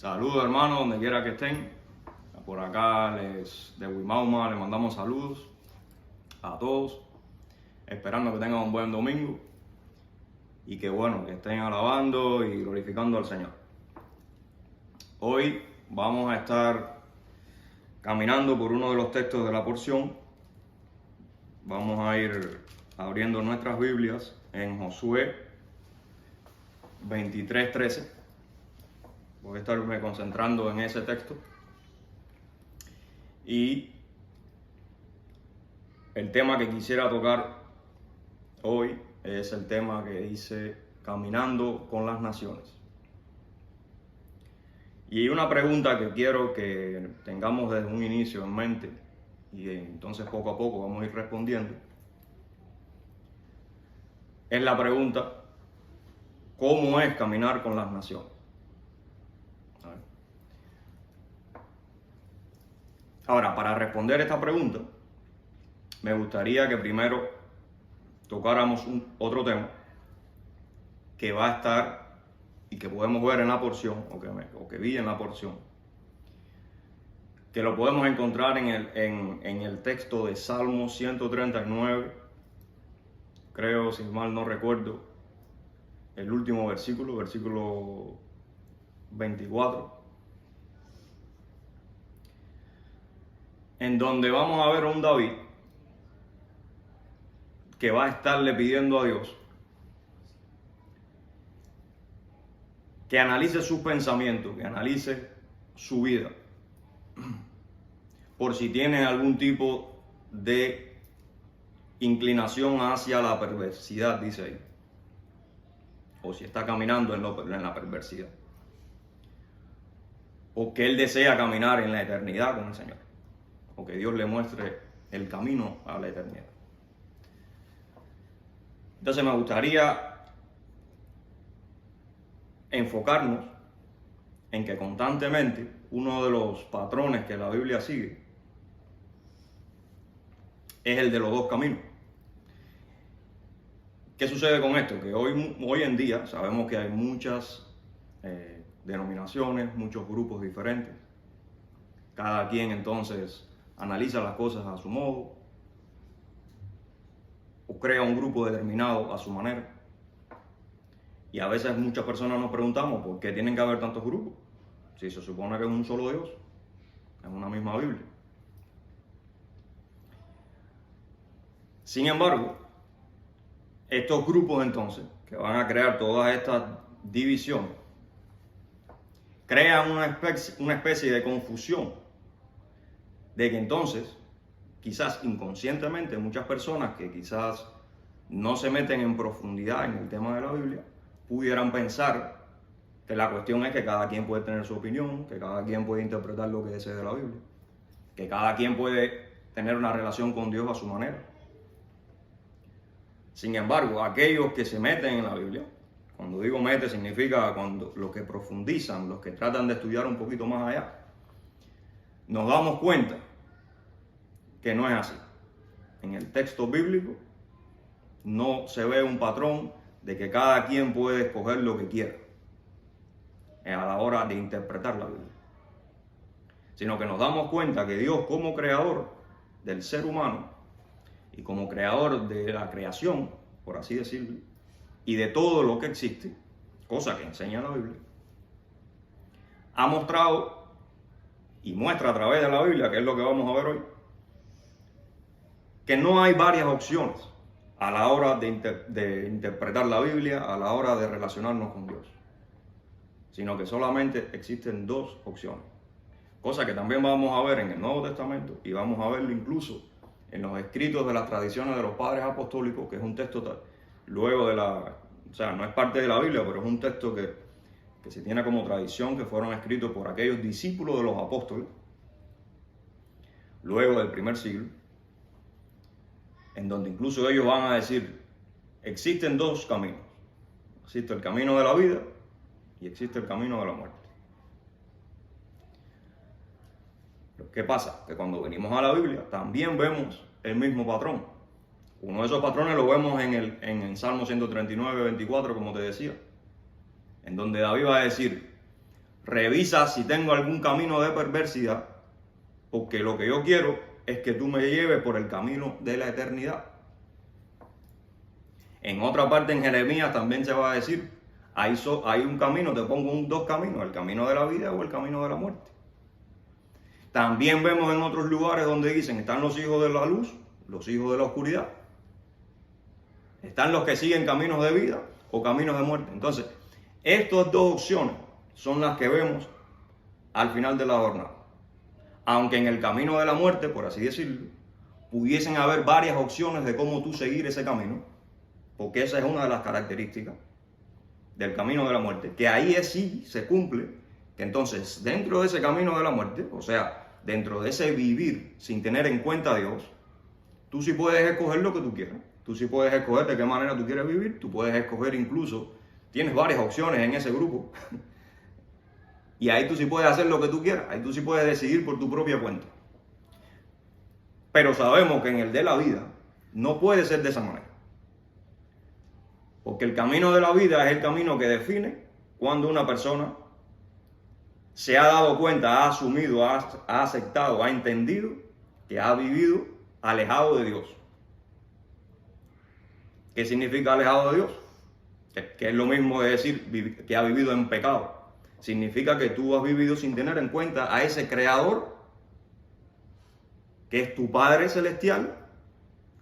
Saludos, hermanos, donde quiera que estén. Por acá de Wimauma les mandamos saludos a todos, esperando que tengan un buen domingo y que estén alabando y glorificando al Señor. Hoy vamos a estar caminando por uno de los textos de la porción. Vamos a ir abriendo nuestras Biblias en Josué 23:13. Voy a estarme concentrando en ese texto. Y el tema que quisiera tocar hoy es el tema que dice Caminando con las Naciones. Y una pregunta que quiero que tengamos desde un inicio en mente, y entonces poco a poco vamos a ir respondiendo, es la pregunta: ¿cómo es caminar con las naciones? Ahora, para responder esta pregunta, me gustaría que primero tocáramos otro tema que va a estar y que podemos ver en la porción, o que vi en la porción, que lo podemos encontrar en el texto de Salmo 139, creo, si mal no recuerdo, el último versículo 24. En donde vamos a ver a un David que va a estarle pidiendo a Dios que analice sus pensamientos, que analice su vida, por si tiene algún tipo de inclinación hacia la perversidad, dice ahí, o si está caminando en la perversidad, o que él desea caminar en la eternidad con el Señor, o que Dios le muestre el camino a la eternidad. Entonces me gustaría enfocarnos en que constantemente uno de los patrones que la Biblia sigue es el de los dos caminos. ¿Qué sucede con esto? Que hoy en día sabemos que hay muchas denominaciones, muchos grupos diferentes. Cada quien entonces analiza las cosas a su modo o crea un grupo determinado a su manera. Y a veces muchas personas nos preguntamos por qué tienen que haber tantos grupos, si se supone que es un solo Dios, es una misma Biblia. Sin embargo, estos grupos entonces, que van a crear todas estas divisiones, crean una especie de confusión, de que entonces, quizás inconscientemente, muchas personas que quizás no se meten en profundidad en el tema de la Biblia, pudieran pensar que la cuestión es que cada quien puede tener su opinión, que cada quien puede interpretar lo que desee de la Biblia, que cada quien puede tener una relación con Dios a su manera. Sin embargo, aquellos que se meten en la Biblia, cuando digo mete significa los que profundizan, los que tratan de estudiar un poquito más allá, nos damos cuenta que no es así. En el texto bíblico no se ve un patrón de que cada quien puede escoger lo que quiera a la hora de interpretar la Biblia, sino que nos damos cuenta que Dios, como creador del ser humano y como creador de la creación, por así decirlo, y de todo lo que existe, cosa que enseña la Biblia, ha mostrado y muestra a través de la Biblia, que es lo que vamos a ver hoy, que no hay varias opciones a la hora de interpretar la Biblia, a la hora de relacionarnos con Dios, sino que solamente existen dos opciones, cosa que también vamos a ver en el Nuevo Testamento y vamos a verlo incluso en los escritos de las tradiciones de los padres apostólicos, que es un texto luego no es parte de la Biblia, pero es un texto que se tiene como tradición, que fueron escritos por aquellos discípulos de los apóstoles luego del primer siglo, en donde incluso ellos van a decir: existen dos caminos, existe el camino de la vida y existe el camino de la muerte. ¿Qué pasa? Que cuando venimos a la Biblia también vemos el mismo patrón. Uno de esos patrones lo vemos en el Salmo 139, 24, como te decía, en donde David va a decir: revisa si tengo algún camino de perversidad, porque lo que yo quiero es que tú me lleves por el camino de la eternidad. En otra parte, en Jeremías también se va a decir, hay un camino, te pongo dos caminos, el camino de la vida o el camino de la muerte. También vemos en otros lugares donde dicen, están los hijos de la luz, los hijos de la oscuridad. Están los que siguen caminos de vida o caminos de muerte. Entonces, estas dos opciones son las que vemos al final de la jornada. Aunque en el camino de la muerte, por así decirlo, pudiesen haber varias opciones de cómo tú seguir ese camino, porque esa es una de las características del camino de la muerte, que ahí sí se cumple, que entonces dentro de ese camino de la muerte, o sea, dentro de ese vivir sin tener en cuenta a Dios, tú sí puedes escoger lo que tú quieras, tú sí puedes escoger de qué manera tú quieres vivir, tú puedes escoger incluso, tienes varias opciones en ese grupo, y ahí tú sí puedes hacer lo que tú quieras, ahí tú sí puedes decidir por tu propia cuenta. Pero sabemos que en el de la vida no puede ser de esa manera. Porque el camino de la vida es el camino que define cuando una persona se ha dado cuenta, ha asumido, ha aceptado, ha entendido que ha vivido alejado de Dios. ¿Qué significa alejado de Dios? Que es lo mismo de decir que ha vivido en pecado. Significa que tú has vivido sin tener en cuenta a ese Creador, que es tu Padre Celestial,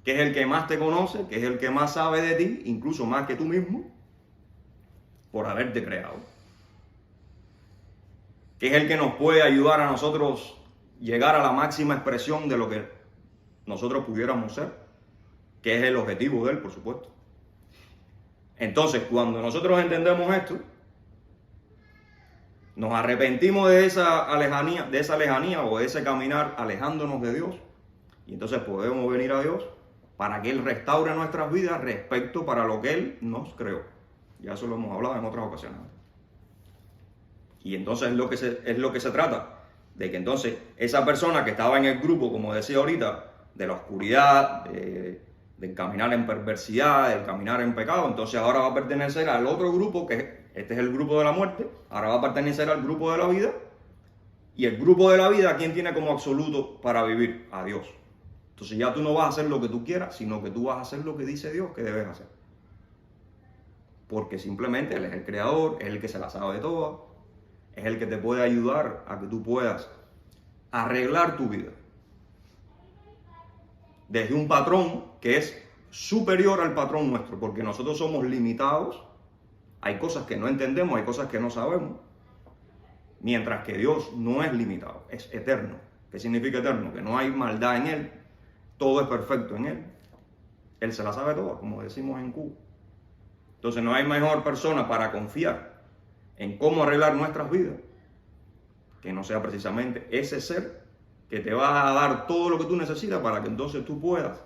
que es el que más te conoce, que es el que más sabe de ti, incluso más que tú mismo, por haberte creado. Que es el que nos puede ayudar a nosotros llegar a la máxima expresión de lo que nosotros pudiéramos ser, que es el objetivo de él, por supuesto. Entonces, cuando nosotros entendemos esto, nos arrepentimos de esa lejanía o de ese caminar alejándonos de Dios, y entonces podemos venir a Dios para que Él restaure nuestras vidas respecto para lo que Él nos creó. Ya eso lo hemos hablado en otras ocasiones. Y entonces es lo que se trata, de que entonces esa persona que estaba en el grupo, como decía ahorita, de la oscuridad, del caminar en perversidad, del caminar en pecado, entonces ahora va a pertenecer al otro grupo, que este es el grupo de la muerte, ahora va a pertenecer al grupo de la vida. Y el grupo de la vida, ¿quién tiene como absoluto para vivir? A Dios. Entonces ya tú no vas a hacer lo que tú quieras, sino que tú vas a hacer lo que dice Dios que debes hacer. Porque simplemente Él es el creador, es el que se la sabe de todas, es el que te puede ayudar a que tú puedas arreglar tu vida. Desde un patrón que es superior al patrón nuestro, porque nosotros somos limitados, hay cosas que no entendemos, hay cosas que no sabemos, mientras que Dios no es limitado, es eterno. ¿Qué significa eterno? Que no hay maldad en Él. Todo es perfecto en Él. Él se la sabe toda, como decimos en Cuba. Entonces no hay mejor persona para confiar en cómo arreglar nuestras vidas que no sea precisamente ese ser que te va a dar todo lo que tú necesitas para que entonces tú puedas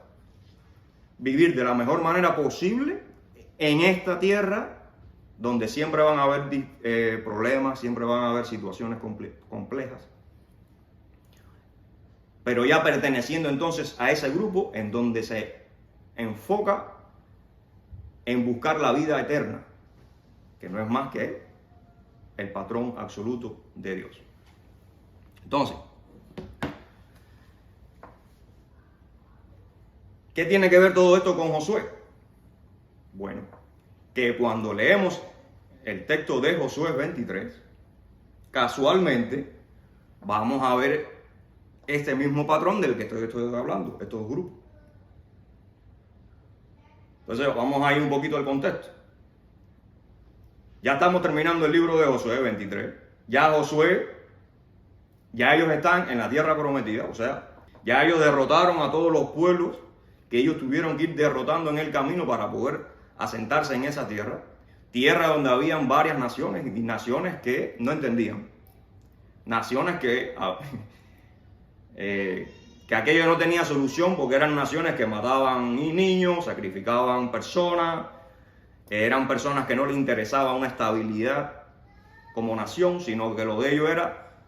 vivir de la mejor manera posible en esta tierra donde siempre van a haber problemas, siempre van a haber situaciones complejas. Pero ya perteneciendo entonces a ese grupo en donde se enfoca en buscar la vida eterna, que no es más que el patrón absoluto de Dios. Entonces, ¿qué tiene que ver todo esto con Josué? Bueno, que cuando leemos el texto de Josué 23, casualmente vamos a ver este mismo patrón del que estoy hablando, estos grupos. Entonces vamos a ir un poquito al contexto. Ya estamos terminando el libro de Josué 23. Ya ellos están en la tierra prometida, o sea, ya ellos derrotaron a todos los pueblos que ellos tuvieron que ir derrotando en el camino para poder asentarse en esa tierra. Tierra donde habían varias naciones y naciones que no entendían. Naciones que aquello no tenía solución porque eran naciones que mataban niños, sacrificaban personas, eran personas que no les interesaba una estabilidad como nación, sino que lo de ellos era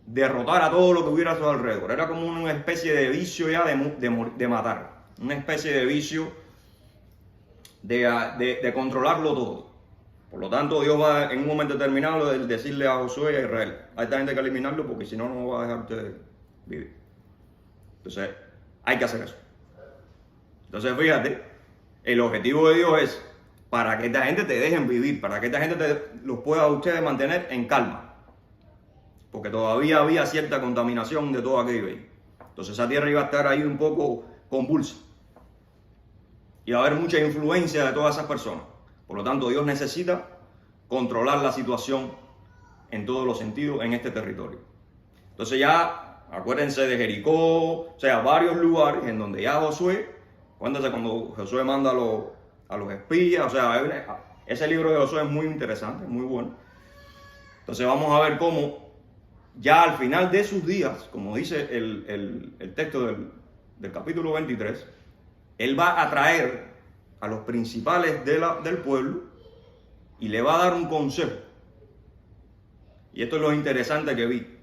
derrotar a todo lo que hubiera a su alrededor. Era como una especie de vicio ya de matar, una especie de vicio de controlarlo todo. Por lo tanto, Dios va en un momento determinado a decirle a Josué y a Israel, a esta gente hay que eliminarlo porque si no, no va a dejar usted vivir. Entonces, hay que hacer eso. Entonces, fíjate, el objetivo de Dios es para que esta gente te dejen vivir, para que esta gente los pueda a ustedes mantener en calma. Porque todavía había cierta contaminación de todo aquello ahí. Entonces esa tierra iba a estar ahí un poco convulsa. Iba a haber mucha influencia de todas esas personas. Por lo tanto, Dios necesita controlar la situación en todos los sentidos en este territorio. Entonces ya, acuérdense de Jericó, o sea, varios lugares en donde ya Josué, acuérdense cuando Josué manda a los espías, o sea, ese libro de Josué es muy interesante, muy bueno. Entonces vamos a ver cómo ya al final de sus días, como dice el texto del capítulo 23, él va a traer a los principales del pueblo y le va a dar un consejo. Y esto es lo interesante que vi.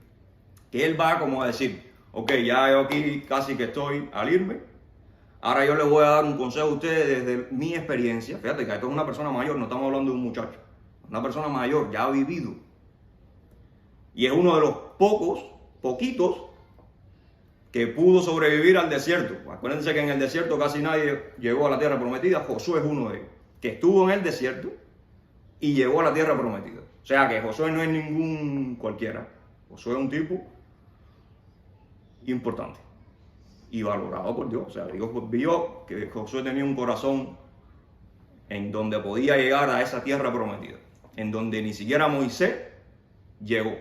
Que él va como a decir, ok, ya yo aquí casi que estoy al irme. Ahora yo les voy a dar un consejo a ustedes desde mi experiencia. Fíjate que esto es una persona mayor, no estamos hablando de un muchacho. Una persona mayor, ya ha vivido. Y es uno de los poquitos, que pudo sobrevivir al desierto. Acuérdense que en el desierto casi nadie llegó a la tierra prometida. Josué es uno de ellos, que estuvo en el desierto y llegó a la tierra prometida. O sea que Josué no es ningún cualquiera. Josué es un tipo importante y valorado por Dios. O sea, Dios vio que Josué tenía un corazón en donde podía llegar a esa tierra prometida, en donde ni siquiera Moisés llegó.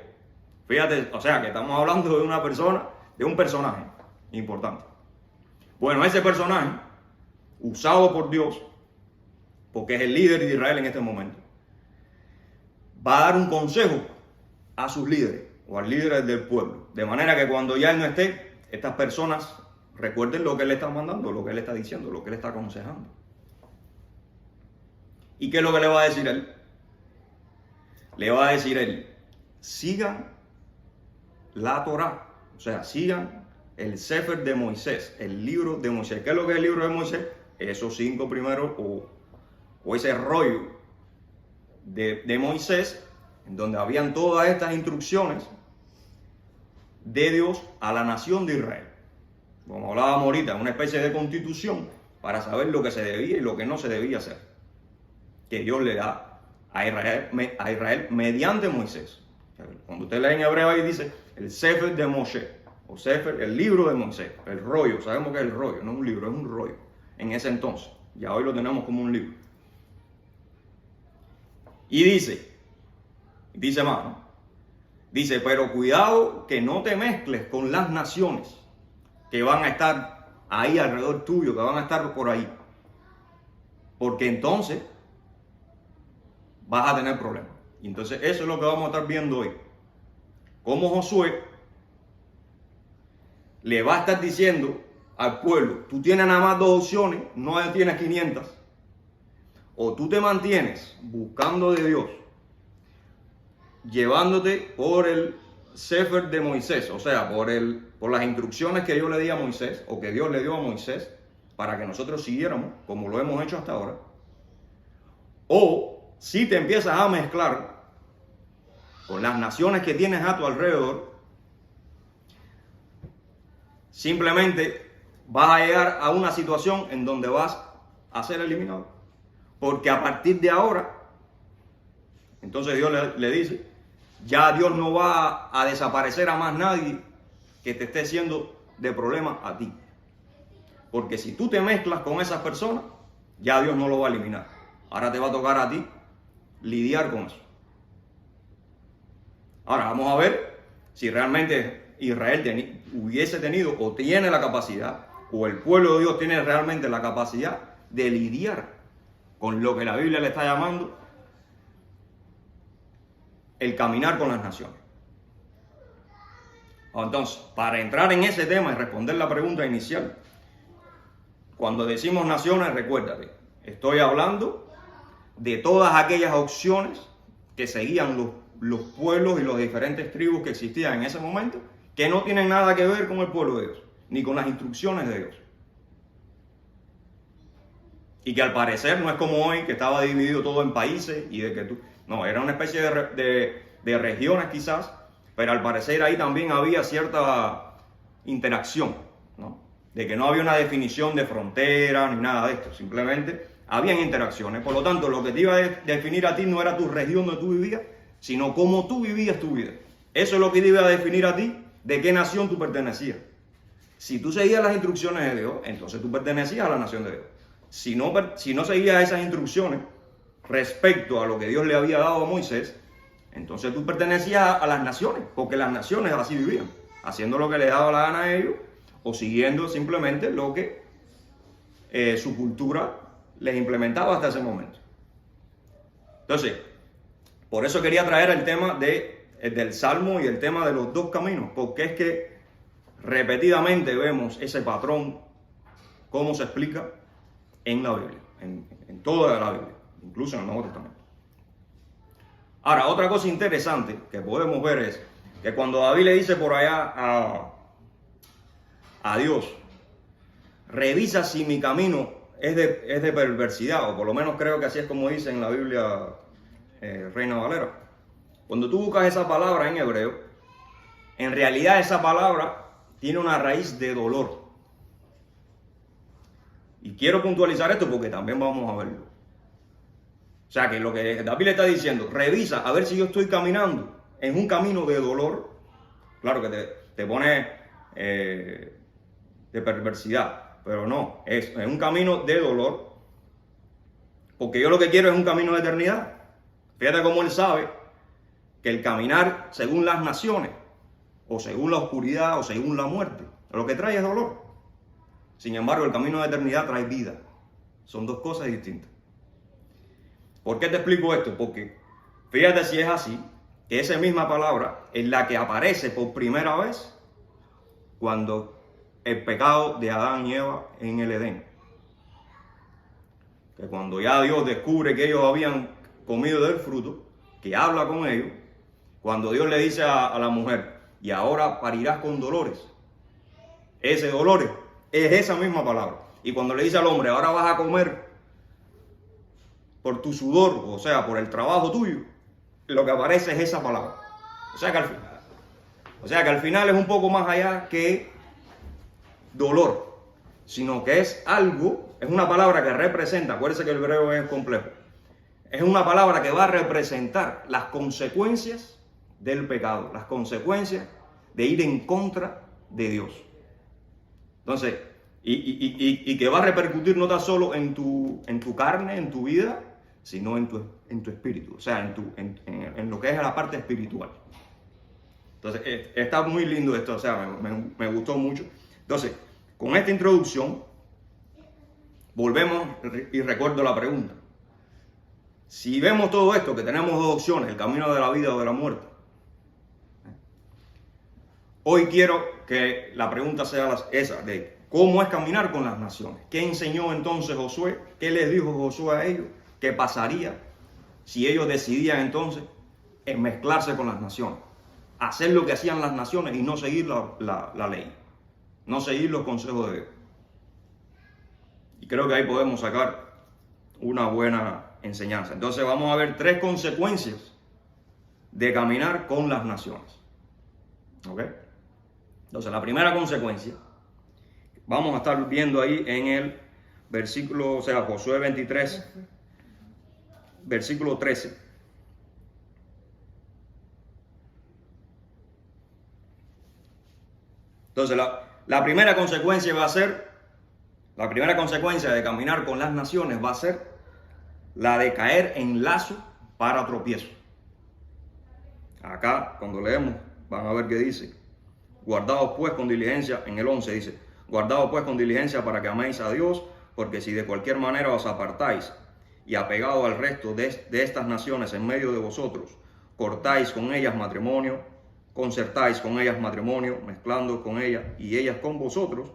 Fíjate, o sea, que estamos hablando de una persona, de un personaje importante. Bueno, ese personaje, usado por Dios, porque es el líder de Israel en este momento, va a dar un consejo a sus líderes, o a los líderes del pueblo, de manera que cuando ya él no esté, estas personas recuerden lo que él está mandando, lo que él está diciendo, lo que él está aconsejando. ¿Y qué es lo que le va a decir él? Le va a decir él, sigan la Torá, o sea, sigan el Sefer de Moisés, el libro de Moisés. ¿Qué es lo que es el libro de Moisés? Esos 5 primeros, o ese rollo de Moisés, en donde habían todas estas instrucciones de Dios a la nación de Israel. Como hablábamos ahorita, una especie de constitución para saber lo que se debía y lo que no se debía hacer, que Dios le da a Israel mediante Moisés. Cuando usted lee en hebreo ahí dice el Sefer de Moshe, o Sefer, el libro de Moisés, el rollo. Sabemos que es el rollo, no es un libro, es un rollo. En ese entonces, ya hoy lo tenemos como un libro. Y dice más, ¿no? Dice, pero cuidado que no te mezcles con las naciones que van a estar ahí alrededor tuyo, que van a estar por ahí. Porque entonces vas a tener problemas. Y entonces eso es lo que vamos a estar viendo hoy. Cómo Josué le va a estar diciendo al pueblo, tú tienes nada más 2 opciones, no tienes 500. O tú te mantienes buscando de Dios, llevándote por el Sefer de Moisés, o sea, por las instrucciones que yo le di a Moisés, o que Dios le dio a Moisés, para que nosotros siguiéramos, como lo hemos hecho hasta ahora. O si te empiezas a mezclar con las naciones que tienes a tu alrededor, simplemente vas a llegar a una situación en donde vas a ser eliminado. Porque a partir de ahora, entonces Dios le dice, ya Dios no va a desaparecer a más nadie que te esté siendo de problema a ti. Porque si tú te mezclas con esas personas, ya Dios no lo va a eliminar. Ahora te va a tocar a ti lidiar con eso. Ahora vamos a ver si realmente Israel hubiese tenido o tiene la capacidad, o el pueblo de Dios tiene realmente la capacidad de lidiar con lo que la Biblia le está llamando el caminar con las naciones. Entonces, para entrar en ese tema y responder la pregunta inicial, cuando decimos naciones, recuérdate, estoy hablando de todas aquellas opciones que seguían los pueblos y las diferentes tribus que existían en ese momento, que no tienen nada que ver con el pueblo de Dios, ni con las instrucciones de Dios. Y que al parecer no es como hoy, que estaba dividido todo en países y de que tú... No, era una especie de regiones quizás, pero al parecer ahí también había cierta interacción, ¿no? De que no había una definición de frontera ni nada de esto, simplemente habían interacciones. Por lo tanto, lo que te iba a definir a ti no era tu región donde tú vivías, sino cómo tú vivías tu vida. Eso es lo que te iba a definir a ti de qué nación tú pertenecías. Si tú seguías las instrucciones de Dios, entonces tú pertenecías a la nación de Dios. Si no seguías esas instrucciones respecto a lo que Dios le había dado a Moisés, entonces tú pertenecías a las naciones, porque las naciones así vivían, haciendo lo que les daba la gana a ellos, o siguiendo simplemente lo que su cultura les implementaba hasta ese momento. Entonces, por eso quería traer el tema del Salmo y el tema de los dos caminos, porque es que repetidamente vemos ese patrón, cómo se explica en la Biblia, en toda la Biblia, incluso en el Nuevo Testamento. Ahora, otra cosa interesante que podemos ver es que cuando David le dice por allá a Dios, revisa si mi camino es de perversidad, o por lo menos creo que así es como dice en la Biblia Reina Valera. Cuando tú buscas esa palabra en hebreo, en realidad esa palabra tiene una raíz de dolor. Y quiero puntualizar esto porque también vamos a verlo. O sea que lo que David le está diciendo, revisa a ver si yo estoy caminando en un camino de dolor. Claro que te pone de perversidad, pero no, es un camino de dolor. Porque yo lo que quiero es un camino de eternidad. Fíjate cómo él sabe que el caminar según las naciones, o según la oscuridad, o según la muerte, lo que trae es dolor. Sin embargo, el camino de eternidad trae vida. Son dos cosas distintas. ¿Por qué te explico esto? Porque fíjate si es así, que esa misma palabra es la que aparece por primera vez cuando el pecado de Adán y Eva en el Edén. Que cuando ya Dios descubre que ellos habían comido del fruto, que habla con ellos, cuando Dios le dice a la mujer, y ahora parirás con dolores. Ese dolor es esa misma palabra. Y cuando le dice al hombre, ahora vas a comer por tu sudor, o sea, por el trabajo tuyo, lo que aparece es esa palabra. O sea que al final es un poco más allá que dolor, sino que es algo, es una palabra que representa, acuérdense que el hebreo es complejo, es una palabra que va a representar las consecuencias del pecado, las consecuencias de ir en contra de Dios. Entonces, y que va a repercutir no tan solo en tu carne, en tu vida, sino en tu espíritu, o sea, en lo que es la parte espiritual. Entonces, está muy lindo esto, o sea, me gustó mucho. Entonces, con esta introducción, volvemos y recuerdo la pregunta. Si vemos todo esto, que tenemos dos opciones, el camino de la vida o de la muerte, hoy quiero que la pregunta sea esa, de cómo es caminar con las naciones. ¿Qué enseñó entonces Josué? ¿Qué les dijo Josué a ellos? ¿Qué pasaría si ellos decidían entonces en mezclarse con las naciones? Hacer lo que hacían las naciones y no seguir la ley, no seguir los consejos de Dios. Y creo que ahí podemos sacar una buena enseñanza. Entonces vamos a ver 3 consecuencias de caminar con las naciones. ¿Ok? Entonces la primera consecuencia, vamos a estar viendo ahí en el versículo, o sea, Josué 23, versículo 13. Entonces la primera consecuencia va a ser, la primera consecuencia de caminar con las naciones va a ser la de caer en lazo para tropiezo. Acá, cuando leemos, van a ver que dice, guardaos pues con diligencia, en el 11 dice, guardaos pues con diligencia para que améis a Dios, porque si de cualquier manera os apartáis y apegados al resto de estas naciones en medio de vosotros, cortáis con ellas matrimonio, concertáis con ellas matrimonio, mezclando con ellas y ellas con vosotros,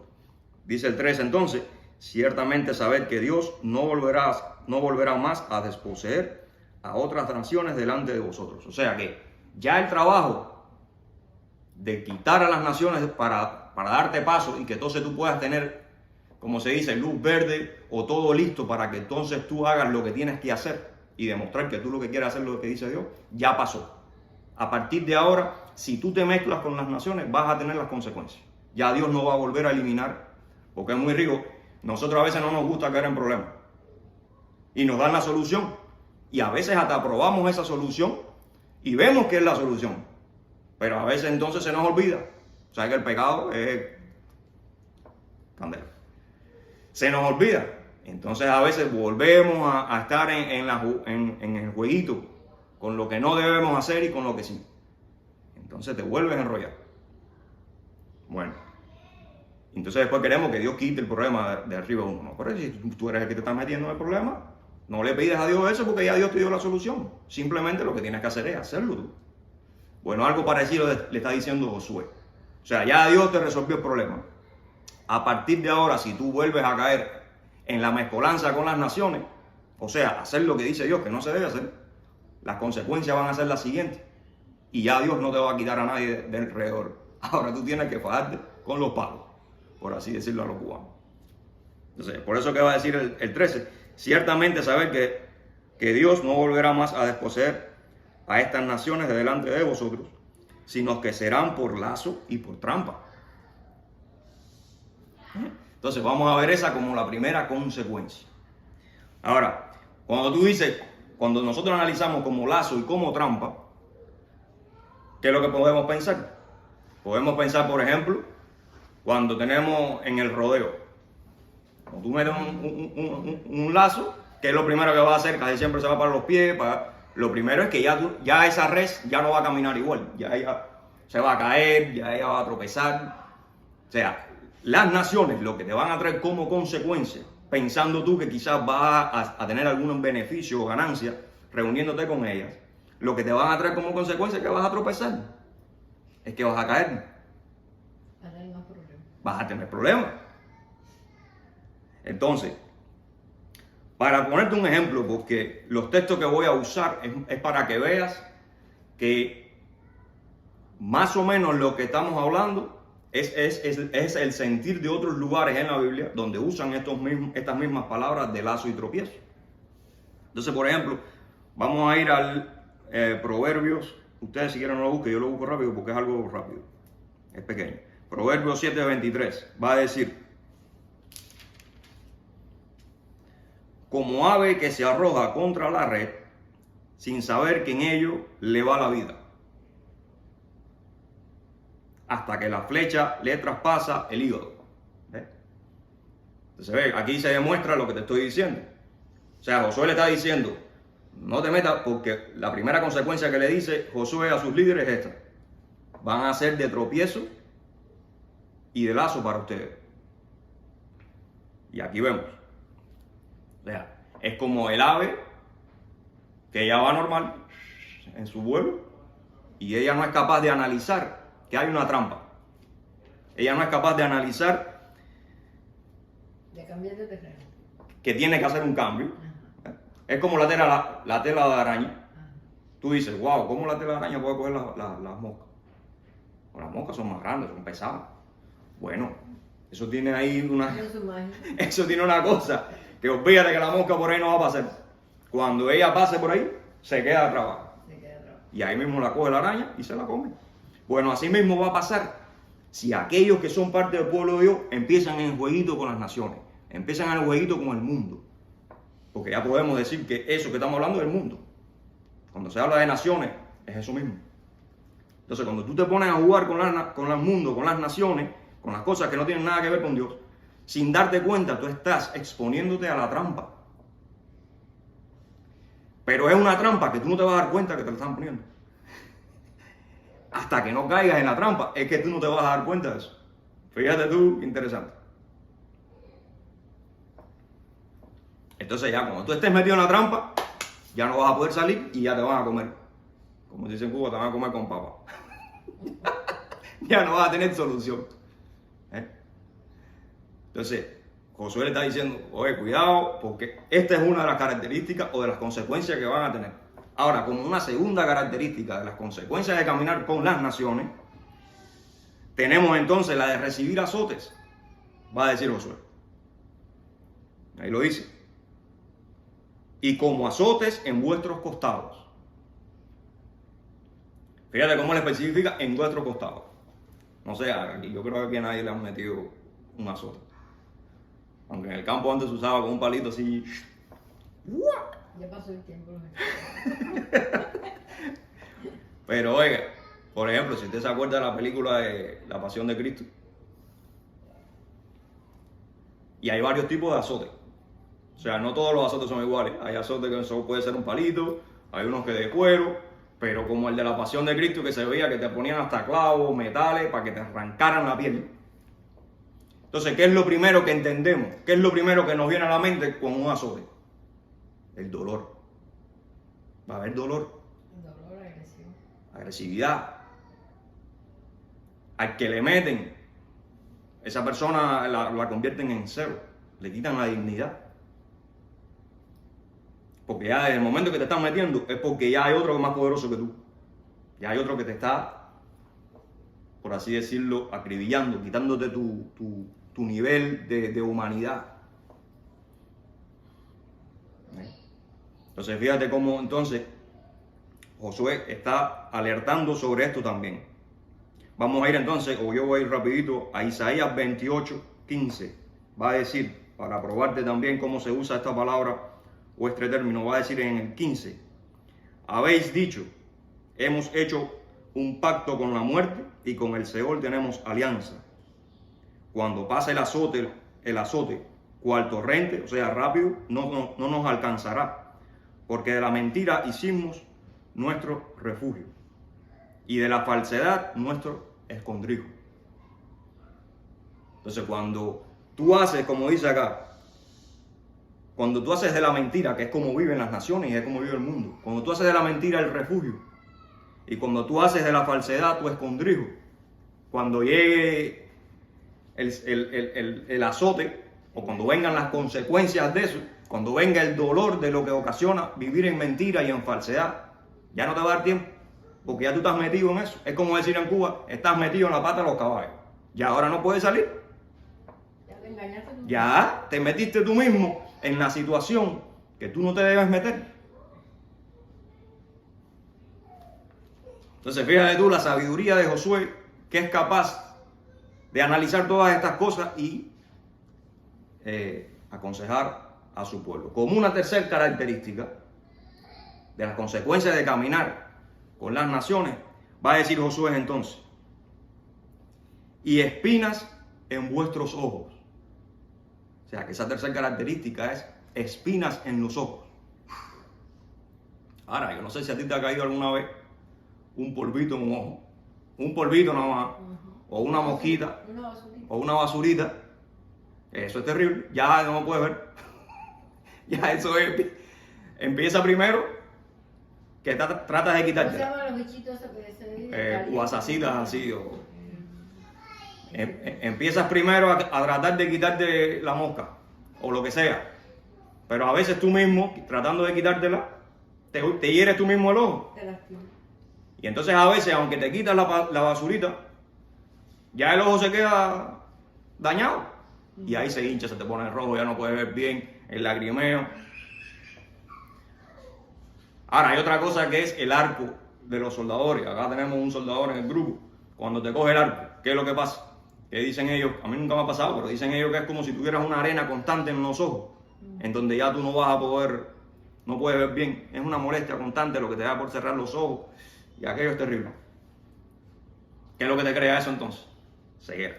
dice el 13 entonces, ciertamente sabed que Dios no volverá más a desposeer a otras naciones delante de vosotros. O sea que ya el trabajo de quitar a las naciones para darte paso y que entonces tú puedas tener como se dice, luz verde o todo listo para que entonces tú hagas lo que tienes que hacer y demostrar que tú lo que quieres hacer, lo que dice Dios, ya pasó. A partir de ahora, si tú te mezclas con las naciones, vas a tener las consecuencias. Ya Dios no va a volver a eliminar, porque es muy rico. Nosotros a veces no nos gusta caer en problemas y nos dan la solución y a veces hasta aprobamos esa solución y vemos que es la solución, pero a veces entonces se nos olvida. O sea que el pecado es candela. Se nos olvida. Entonces a veces volvemos a estar en el jueguito con lo que no debemos hacer y con lo que sí. Entonces te vuelves a enrollar. Bueno, entonces después queremos que Dios quite el problema de arriba de uno. No, pero si tú eres el que te estás metiendo en el problema, no le pides a Dios eso porque ya Dios te dio la solución. Simplemente lo que tienes que hacer es hacerlo tú. Bueno, algo parecido le está diciendo Josué. O sea, ya Dios te resolvió el problema. A partir de ahora, si tú vuelves a caer en la mezcolanza con las naciones, o sea, hacer lo que dice Dios, que no se debe hacer, las consecuencias van a ser las siguientes. Y ya Dios no te va a quitar a nadie de alrededor. Ahora tú tienes que fajarte con los palos, por así decirlo a los cubanos. Entonces, por eso que va a decir el 13, ciertamente saber que Dios no volverá más a desposeer a estas naciones de delante de vosotros, sino que serán por lazo y por trampa. Entonces vamos a ver esa como la primera consecuencia. Ahora, cuando nosotros analizamos como lazo y como trampa, ¿qué es lo que podemos pensar? Podemos pensar, por ejemplo, cuando tenemos en el rodeo. Cuando tú metes un lazo, ¿qué es lo primero que va a hacer? Casi siempre se va para los pies. Lo primero es que ya esa res ya no va a caminar igual. Ya ella se va a caer, ya ella va a tropezar. O sea, las naciones lo que te van a traer como consecuencia, pensando tú que quizás vas a tener algún beneficio o ganancia reuniéndote con ellas, lo que te van a traer como consecuencia es que vas a tropezar, es que vas a caer, vas a tener problemas. Entonces, para ponerte un ejemplo, porque los textos que voy a usar es para que veas que más o menos lo que estamos hablando es el sentir de otros lugares en la Biblia donde usan estas mismas palabras de lazo y tropiezo. Entonces, por ejemplo, vamos a ir al Proverbios. Ustedes si quieren no lo busquen, yo lo busco rápido porque es algo rápido, es pequeño. Proverbios 7:23 va a decir: como ave que se arroja contra la red sin saber que en ello le va la vida, hasta que la flecha le traspasa el hígado. ¿Ves? Entonces, aquí se demuestra lo que te estoy diciendo. O sea, Josué le está diciendo, no te metas, porque la primera consecuencia que le dice Josué a sus líderes es esta: van a ser de tropiezo y de lazo para ustedes. Y aquí vemos. O sea, es como el ave que ella va normal en su vuelo y ella no es capaz de analizar que hay una trampa. Ella no es capaz de analizar de cambiar de terreno, que tiene que hacer un cambio. Es como la tela de araña. Tú dices, wow, ¿cómo la tela de araña puede coger las moscas? O las moscas son más grandes, son pesadas. Bueno, eso tiene ahí eso tiene una cosa, que olvídate que la mosca por ahí no va a pasar. Cuando ella pase por ahí, se queda trabada. Y ahí mismo la coge la araña y se la come. Bueno, así mismo va a pasar si aquellos que son parte del pueblo de Dios empiezan en jueguito con las naciones, empiezan en el jueguito con el mundo. Porque ya podemos decir que eso que estamos hablando es el mundo. Cuando se habla de naciones, es eso mismo. Entonces, cuando tú te pones a jugar con el mundo, con las naciones, con las cosas que no tienen nada que ver con Dios, sin darte cuenta, tú estás exponiéndote a la trampa. Pero es una trampa que tú no te vas a dar cuenta que te la están poniendo. Hasta que no caigas en la trampa, es que tú no te vas a dar cuenta de eso. Fíjate tú, interesante. Entonces ya cuando tú estés metido en la trampa, ya no vas a poder salir y ya te van a comer. Como se dice en Cuba, te van a comer con papa. Ya no vas a tener solución. Entonces, Josué le está diciendo, oye, cuidado, porque esta es una de las características o de las consecuencias que van a tener. Ahora, como una segunda característica de las consecuencias de caminar con las naciones, tenemos entonces la de recibir azotes, va a decir Josué. Ahí lo dice. Y como azotes en vuestros costados. Fíjate cómo le especifica en vuestros costados. No sé, yo creo que aquí a nadie le han metido un azote. Aunque en el campo antes se usaba con un palito así. Ya pasó el tiempo. Pero oiga, por ejemplo, si usted se acuerda de la película de La Pasión de Cristo, y hay varios tipos de azotes. O sea, no todos los azotes son iguales. Hay azotes que solo puede ser un palito, hay unos que de cuero, pero como el de La Pasión de Cristo, que se veía que te ponían hasta clavos, metales, para que te arrancaran la piel. Entonces, ¿qué es lo primero que entendemos? ¿Qué es lo primero que nos viene a la mente con un azote? El dolor. Va a haber dolor. Dolor, agresión. Agresividad. Al que le meten, esa persona la convierten en cero, le quitan la dignidad. Porque ya desde el momento que te están metiendo es porque ya hay otro que es más poderoso que tú. Ya hay otro que te está, por así decirlo, acribillando, quitándote tu nivel de humanidad. Entonces fíjate cómo entonces Josué está alertando sobre esto también. Vamos a ir entonces, o yo voy a ir rapidito a Isaías 28:15. Va a decir, para probarte también cómo se usa esta palabra o este término, va a decir en el 15. Habéis dicho, hemos hecho un pacto con la muerte y con el Seol tenemos alianza. Cuando pase el azote, cual torrente, o sea, rápido, no nos alcanzará. Porque de la mentira hicimos nuestro refugio y de la falsedad nuestro escondrijo. Entonces cuando tú haces, como dice acá, cuando tú haces de la mentira, que es como viven las naciones y es como vive el mundo, cuando tú haces de la mentira el refugio y cuando tú haces de la falsedad tu escondrijo, cuando llegue el azote o cuando vengan las consecuencias de eso, cuando venga el dolor de lo que ocasiona vivir en mentira y en falsedad, ya no te va a dar tiempo, porque ya tú estás metido en eso. Es como decir en Cuba, estás metido en la pata de los caballos. Ya ahora no puedes salir. Ya te engañaste tú. Ya te metiste tú mismo en la situación que tú no te debes meter. Entonces fíjate tú la sabiduría de Josué, que es capaz de analizar todas estas cosas y aconsejar a su pueblo. Como una tercera característica de las consecuencias de caminar con las naciones, va a decir Josué entonces, y espinas en vuestros ojos. O sea que esa tercera característica es espinas en los ojos. Ahora, yo no sé si a ti te ha caído alguna vez un polvito en un ojo, un polvito nada más, o una mosquita, o una basurita. Eso es terrible, ya no lo puedes ver. Ya eso es, empieza primero que tratas de quitarte. ¿Cómo se llaman los bichitos esos que se dicen? Guasacitas así o... Empiezas primero a tratar de quitarte la mosca o lo que sea, pero a veces tú mismo, tratando de quitártela, te hieres tú mismo el ojo. Te lastimas. Y entonces a veces, aunque te quitas la basurita, ya el ojo se queda dañado. Y ahí se hincha, se te pone rojo, ya no puedes ver bien, el lagrimeo. Ahora, hay otra cosa que es el arco de los soldadores. Acá tenemos un soldador en el grupo. Cuando te coge el arco, ¿qué es lo que pasa? Que dicen ellos, a mí nunca me ha pasado, pero dicen ellos que es como si tuvieras una arena constante en los ojos, en donde ya tú no vas a poder, no puedes ver bien. Es una molestia constante lo que te da por cerrar los ojos, y aquello es terrible. ¿Qué es lo que te crea eso entonces? Ceguera.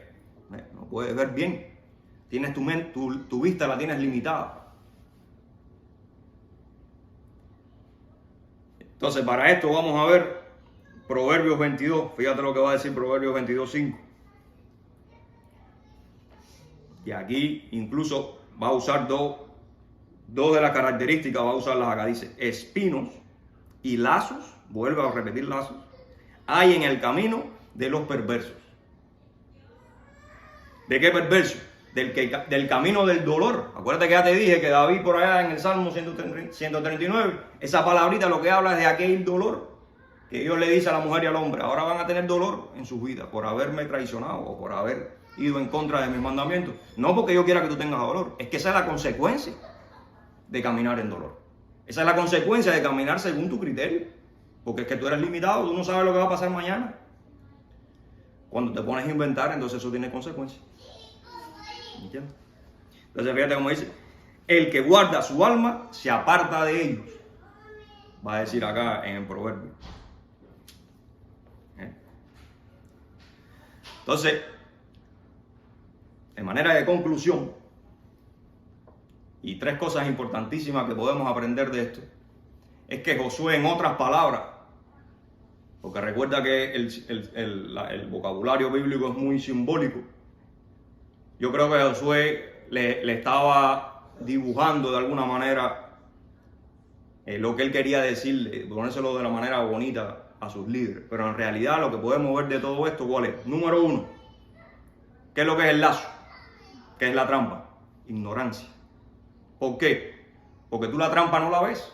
No puedes ver bien. Tienes tu vista la tienes limitada. Entonces, para esto vamos a ver Proverbios 22. Fíjate lo que va a decir Proverbios 22:5. Y aquí incluso va a usar dos de las características, va a usarlas acá. Dice, espinos y lazos, vuelve a repetir lazos, hay en el camino de los perversos. ¿De qué perverso? Del camino del dolor. Acuérdate que ya te dije que David por allá en el Salmo 139, esa palabrita lo que habla es de aquel dolor que Dios le dice a la mujer y al hombre. Ahora van a tener dolor en sus vidas por haberme traicionado o por haber ido en contra de mis mandamientos. No porque yo quiera que tú tengas dolor, es que esa es la consecuencia de caminar en dolor. Esa es la consecuencia de caminar según tu criterio. Porque es que tú eres limitado, tú no sabes lo que va a pasar mañana. Cuando te pones a inventar, entonces eso tiene consecuencias. ¿Entiendes? Entonces fíjate cómo dice, el que guarda su alma se aparta de ellos. Va a decir acá en el proverbio. Entonces, de manera de conclusión, y tres cosas importantísimas que podemos aprender de esto, es que Josué, en otras palabras, porque recuerda que el vocabulario bíblico es muy simbólico, yo creo que Josué le estaba dibujando de alguna manera lo que él quería decirle, ponérselo de la manera bonita a sus líderes. Pero en realidad lo que podemos ver de todo esto, ¿cuál es? Número uno, ¿qué es lo que es el lazo? ¿Qué es la trampa? Ignorancia. ¿Por qué? Porque tú la trampa no la ves.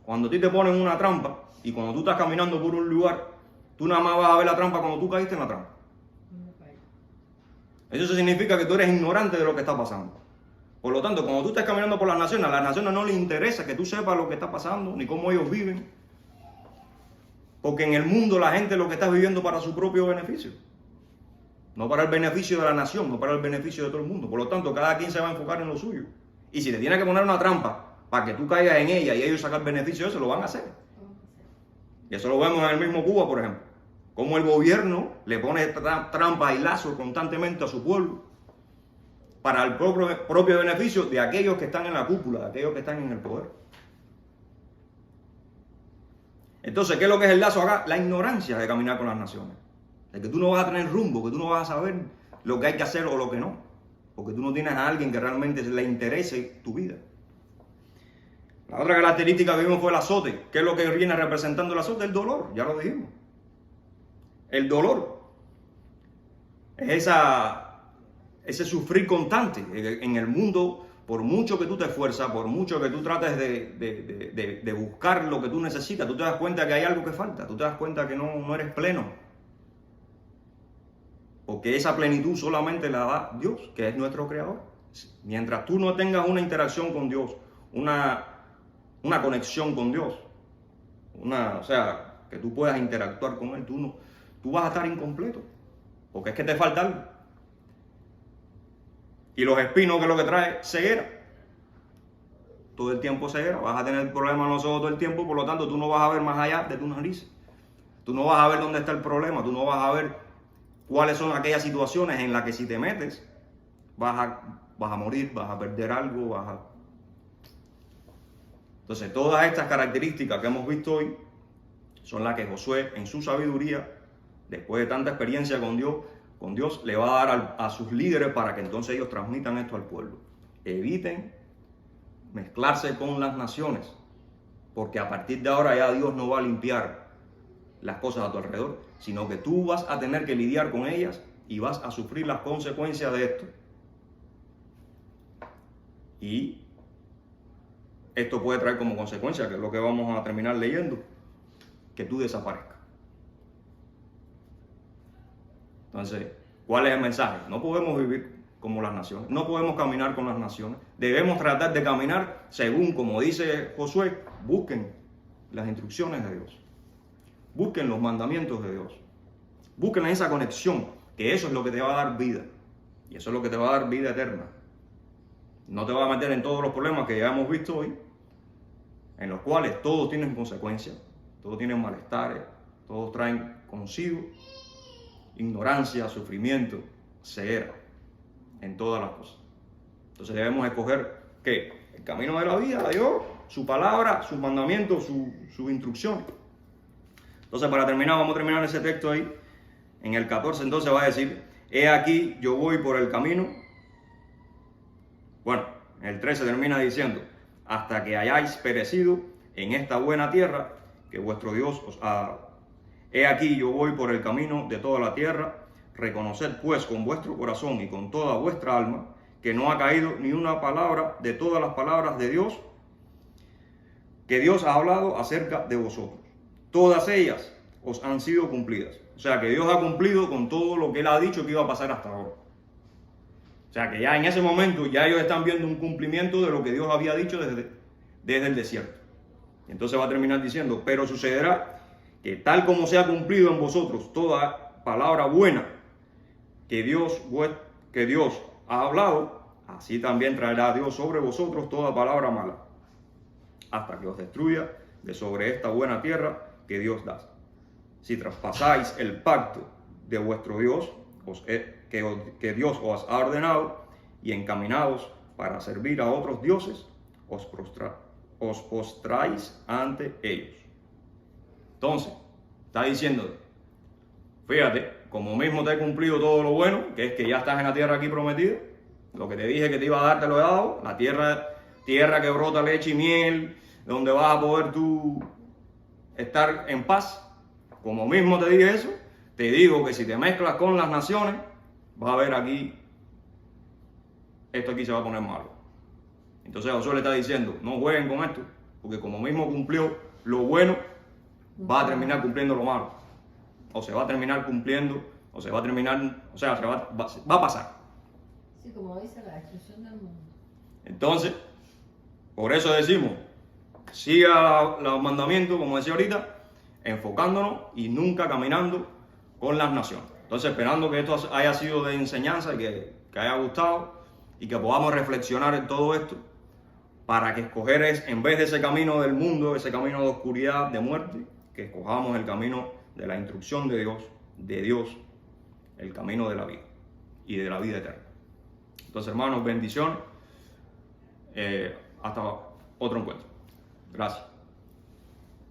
Cuando a ti te ponen una trampa y cuando tú estás caminando por un lugar, tú nada más vas a ver la trampa cuando tú caíste en la trampa. Eso significa que tú eres ignorante de lo que está pasando. Por lo tanto, cuando tú estés caminando por las naciones, a las naciones no les interesa que tú sepas lo que está pasando, ni cómo ellos viven. Porque en el mundo la gente lo que está viviendo para su propio beneficio. No para el beneficio de la nación, no para el beneficio de todo el mundo. Por lo tanto, cada quien se va a enfocar en lo suyo. Y si le tiene que poner una trampa para que tú caigas en ella y ellos sacar beneficio de eso, lo van a hacer. Y eso lo vemos en el mismo Cuba, por ejemplo. Como el gobierno le pone trampas y lazos constantemente a su pueblo para el propio beneficio de aquellos que están en la cúpula, de aquellos que están en el poder. Entonces, ¿qué es lo que es el lazo acá? La ignorancia de caminar con las naciones. De que tú no vas a tener rumbo, que tú no vas a saber lo que hay que hacer o lo que no. Porque tú no tienes a alguien que realmente le interese tu vida. La otra característica que vimos fue el azote. ¿Qué es lo que viene representando el azote? El dolor, ya lo dijimos. El dolor es ese sufrir constante. En el mundo, por mucho que tú te esfuerzas, por mucho que tú trates de buscar lo que tú necesitas, tú te das cuenta que hay algo que falta, tú te das cuenta que no eres pleno. Porque esa plenitud solamente la da Dios, que es nuestro creador. Mientras tú no tengas una interacción con Dios, una conexión con Dios, o sea, que tú puedas interactuar con Él, tú vas a estar incompleto, porque es que te falta algo. Y los espinos, que es lo que trae, ceguera. Todo el tiempo ceguera, vas a tener problemas en los ojos todo el tiempo, por lo tanto tú no vas a ver más allá de tus narices. Tú no vas a ver dónde está el problema, tú no vas a ver cuáles son aquellas situaciones en las que si te metes, vas a morir, vas a perder algo, Entonces, todas estas características que hemos visto hoy son las que Josué, en su sabiduría, después de tanta experiencia con Dios, le va a dar a sus líderes para que entonces ellos transmitan esto al pueblo. Eviten mezclarse con las naciones, porque a partir de ahora ya Dios no va a limpiar las cosas a tu alrededor, sino que tú vas a tener que lidiar con ellas y vas a sufrir las consecuencias de esto. Y esto puede traer como consecuencia, que es lo que vamos a terminar leyendo, que tú desaparezcas. Entonces, ¿cuál es el mensaje? No podemos vivir como las naciones, no podemos caminar con las naciones. Debemos tratar de caminar según, como dice Josué, busquen las instrucciones de Dios. Busquen los mandamientos de Dios. Busquen esa conexión, que eso es lo que te va a dar vida. Y eso es lo que te va a dar vida eterna. No te va a meter en todos los problemas que ya hemos visto hoy, en los cuales todos tienen consecuencias, todos tienen malestares, todos traen consigo ignorancia, sufrimiento, ceguera en todas las cosas. Entonces debemos escoger ¿qué? El camino de la vida, Dios, su palabra, sus mandamientos, sus instrucciones. Entonces, para terminar, vamos a terminar ese texto ahí. En el 14 entonces va a decir: he aquí, yo voy por el camino. Bueno, en el 13 termina diciendo: hasta que hayáis perecido en esta buena tierra que vuestro Dios os ha dado. He aquí, yo voy por el camino de toda la tierra. Reconoced pues con vuestro corazón y con toda vuestra alma que no ha caído ni una palabra de todas las palabras de Dios que Dios ha hablado acerca de vosotros. Todas ellas os han sido cumplidas. O sea que Dios ha cumplido con todo lo que Él ha dicho que iba a pasar hasta ahora. sea que ya en ese momento ya ellos están viendo un cumplimiento de lo que Dios había dicho desde el desierto. Y entonces va a terminar diciendo, pero sucederá que tal como se ha cumplido en vosotros toda palabra buena que Dios ha hablado, así también traerá Dios sobre vosotros toda palabra mala, hasta que os destruya de sobre esta buena tierra que Dios da. Si traspasáis el pacto de vuestro Dios, que Dios os ha ordenado, y encaminados para servir a otros dioses, os postráis ante ellos. Entonces, está diciendo, fíjate, como mismo te he cumplido todo lo bueno, que es que ya estás en la tierra aquí prometida, lo que te dije que te iba a dar te lo he dado, la tierra que brota leche y miel, donde vas a poder tú estar en paz. Como mismo te dije eso, te digo que si te mezclas con las naciones, vas a ver aquí, esto aquí se va a poner malo. Entonces Josué le está diciendo, no jueguen con esto, porque como mismo cumplió lo bueno, va a terminar cumpliendo lo malo. O se va a terminar cumpliendo, o se va a terminar, o sea, va a pasar. Sí, como dice la destrucción del mundo. Entonces, por eso decimos, siga los mandamientos, como decía ahorita, enfocándonos y nunca caminando con las naciones. Entonces, esperando que esto haya sido de enseñanza y que haya gustado y que podamos reflexionar en todo esto para que escoger en vez de ese camino del mundo, ese camino de oscuridad, de muerte, que escojamos el camino de la instrucción de Dios, el camino de la vida y de la vida eterna. Entonces, hermanos, bendiciones. Hasta otro encuentro. Gracias.